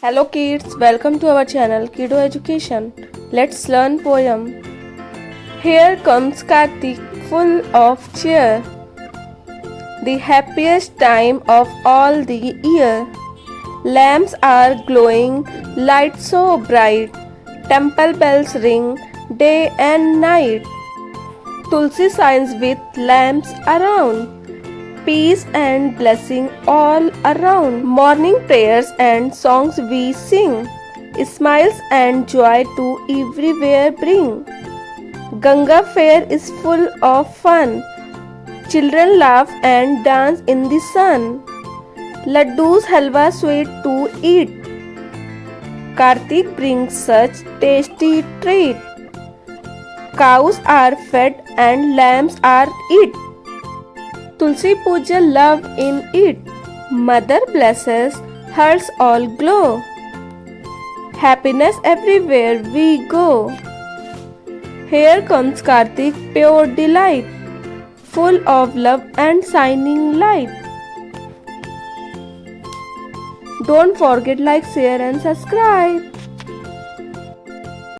Hello kids, welcome to our channel Kiddo Education. Let's learn poem. Here comes Kartik full of cheer. The happiest time of all the year. Lamps are glowing, lights so bright. Temple bells ring day and night. Tulsi shines with lamps around. Peace and blessing all around. Morning prayers and songs we sing. Smiles and joy to everywhere bring. Ganga fair is full of fun. Children laugh and dance in the sun. Laddus halwa sweet to eat. Kartik brings such tasty treat. Cows are fed and lambs are eat. Tulsi Pooja loved in it. Mother blesses, hearts all glow. Happiness everywhere we go. Here comes Kartik, pure delight, full of love and shining light. Don't forget like, share and subscribe.